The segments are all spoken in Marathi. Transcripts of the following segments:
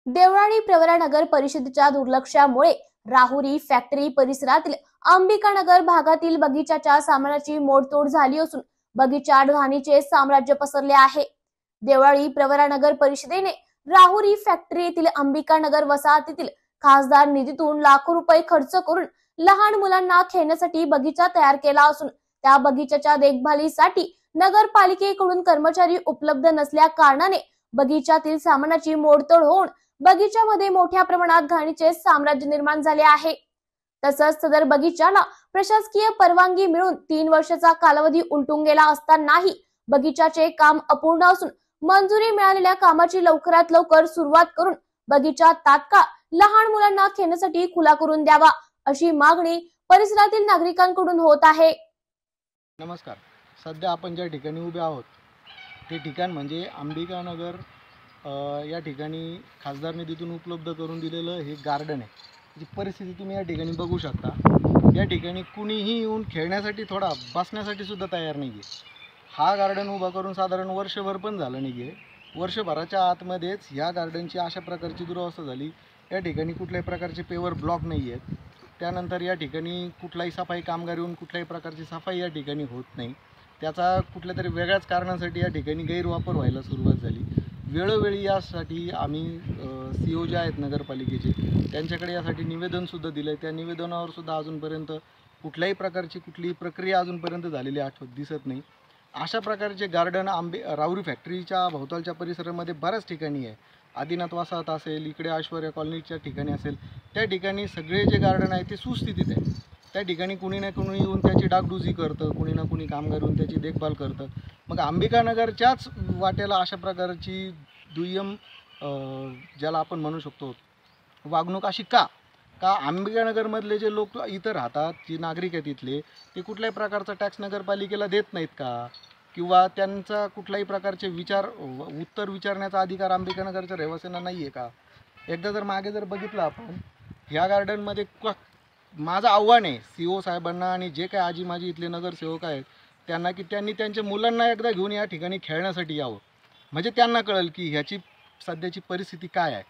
देवळाली प्रवरा नगर परिषदेच्या दुर्लक्षामुळे राहुरी फॅक्टरी परिसरातील अंबिकानगर भागातील बगीचाच्या सामानाची मोडतोड झाली असून बगीचा ढाणीचे साम्राज्य पसरले आहे। देवळाली प्रवरा नगर परिषदेने राहुरी फॅक्टरी येथील अंबिकानगर वसाहतीतील खासदार निधीतून लाखो रुपये खर्च करून लहान मुलांना खेळण्यासाठी बगीचा तयार केला असून त्या बगीचाच्या देखभालीसाठी नगरपालिकेकडून कर्मचारी उपलब्ध नसल्या कारणाने बगीचातील सामानाची मोडतोड होऊन बगीच्यामध्ये मोठ्या प्रमाणात घाणीचे साम्राज्य निर्माण झाले आहे। तसंच सदर बगीचाला प्रशासकीय परवानगी मिळून 3 वर्षाचा कालावधी उलटून गेला असतानाही बगीचाचे काम अपूर्ण असून मंजुरी मिळालेल्या कामाची लवकरात लवकर सुरुवात करून बगीचा तात्काळ लहान मुलांना खेळण्यासाठी खुला करून द्यावा अशी मागणी परिसरातील नागरिकांकडून होत आहे। नमस्कार, सध्या आपण ज्या ठिकाणी उभे आहोत ते ठिकाण म्हणजे अंबिकानगर या ठिकाणी खासदार निधीतून उपलब्ध करून दिलेलं हे गार्डन आहे। जी परिस्थिती तुम्ही या ठिकाणी बघू शकता। या ठिकाणी कुणीही येऊन खेळण्यासाठी थोडा बसण्यासाठी सुद्धा तयार नाही आहे। हा गार्डन उभा करून साधारण वर्षभर पण झालं नाही आहे। वर्षभराच्या आतमध्येच ह्या गार्डनची अशा प्रकारची दुरवस्था झाली। या ठिकाणी कुठल्याही प्रकारचे पेवर ब्लॉक नाही आहेत। त्यानंतर या ठिकाणी कुठलाही सफाई कामगार येऊन कुठल्याही प्रकारची सफाई या ठिकाणी होत नाही। त्याचा कुठल्या तरी वेगळ्याच कारणासाठी या ठिकाणी गैरवापर व्हायला सुरुवात झाली। वेळोवेळी यासाठी आम्ही CEO जे आहेत नगरपालिकेचे त्यांच्याकडे यासाठी निवेदनसुद्धा दिलं आहे। त्या निवेदनावर सुद्धा अजूनपर्यंत कुठल्याही प्रकारची कुठलीही प्रक्रिया अजूनपर्यंत झालेली दिसत नाही। अशा प्रकारचे गार्डन राहुरी फॅक्टरीच्या भोवतालच्या परिसरामध्ये बऱ्याच ठिकाणी आहे। आदिनाथ वसाहत असेल, इकडे ऐश्वर्या कॉलनीच्या ठिकाणी असेल, त्या ठिकाणी सगळे जे गार्डन आहे ते सुस्थितीत आहे। त्या ठिकाणी कुणी ना कुणी येऊन त्याची डागडुजी करतं, कुणी ना कुणी कामगार येऊन त्याची देखभाल करतं। मग अंबिकानगरच्याच वाटेला अशा प्रकारची दुय्यम ज्याला आपण म्हणू शकतो वागणूक अशी का अंबिकानगरमधले जे लोक इथं राहतात, जे नागरिक आहेत इथले, ते कुठल्याही प्रकारचा टॅक्स नगरपालिकेला देत नाहीत का? किंवा त्यांचा कुठल्याही प्रकारचे उत्तर विचारण्याचा अधिकार अंबिकानगरच्या रहिवाशांना नाही आहे का? एकदा जर मागे जर बघितलं आपण ह्या गार्डनमध्ये माझं आव्हान आहे CEO साहेबांना आणि जे काय आजी माझी इथले नगरसेवक आहेत त्यांना की त्यांनी त्यांच्या मुलांना एकदा घेऊन या ठिकाणी खेळण्यासाठी यावं। म्हणजे त्यांना कळेल की ह्याची सध्याची परिस्थिती काय आहे।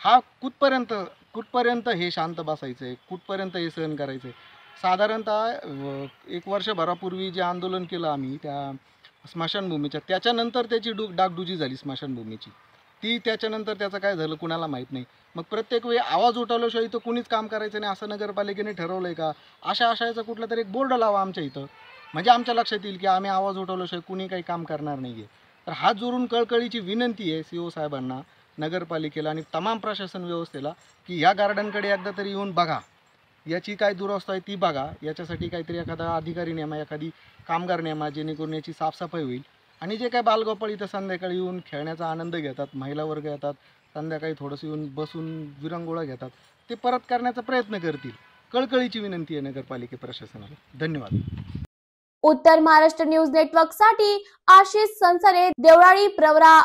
हा कुठपर्यंत हे शांत बसायचं आहे, कुठपर्यंत हे सहन करायचं आहे। साधारणतः 1 वर्षभरापूर्वी जे आंदोलन केलं आम्ही त्या स्मशानभूमीच्या, त्याच्यानंतर त्याची डागडुजी झाली स्मशानभूमीची। ती त्याच्यानंतर त्याचं काय झालं कुणाला माहीत नाही। मग प्रत्येक वेळी आवाज उठवल्याशिवाय इथं कुणीच काम करायचं नाही असं नगरपालिकेने ठरवलं आहे का? आशयाचा कुठला तरी एक बोर्ड लावा आमच्या इथं, म्हणजे आमच्या लक्षात येईल की आम्ही आवाज उठवल्याशिवाय कुणी काही काम करणार नाही आहे। तर हात जोडून कळकळीची विनंती आहे CEO साहेबांना, नगरपालिकेला आणि तमाम प्रशासन व्यवस्थेला की ह्या गार्डनकडे एकदा तरी येऊन बघा, याची काय दुरवस्था आहे ती बघा। याच्यासाठी काहीतरी एखादा अधिकारी नेमा, एखादी कामगार नेमा, जेणेकरून याची साफसफाई होईल। आणि जे काय बालगोपाळ इथं संध्याकाळी येऊन खेळण्याचा आनंद घेतात, महिला वर्ग येतात, संध्याकाळी थोडंसं येऊन बसून विरंगुळा घेतात, ते परत करण्याचा प्रयत्न करतील। कळकळीची विनंती आहे नगरपालिका प्रशासनाला। धन्यवाद। उत्तर महाराष्ट्र न्यूज नेटवर्क साठी आशिष संसारे, देवळाली प्रवरा।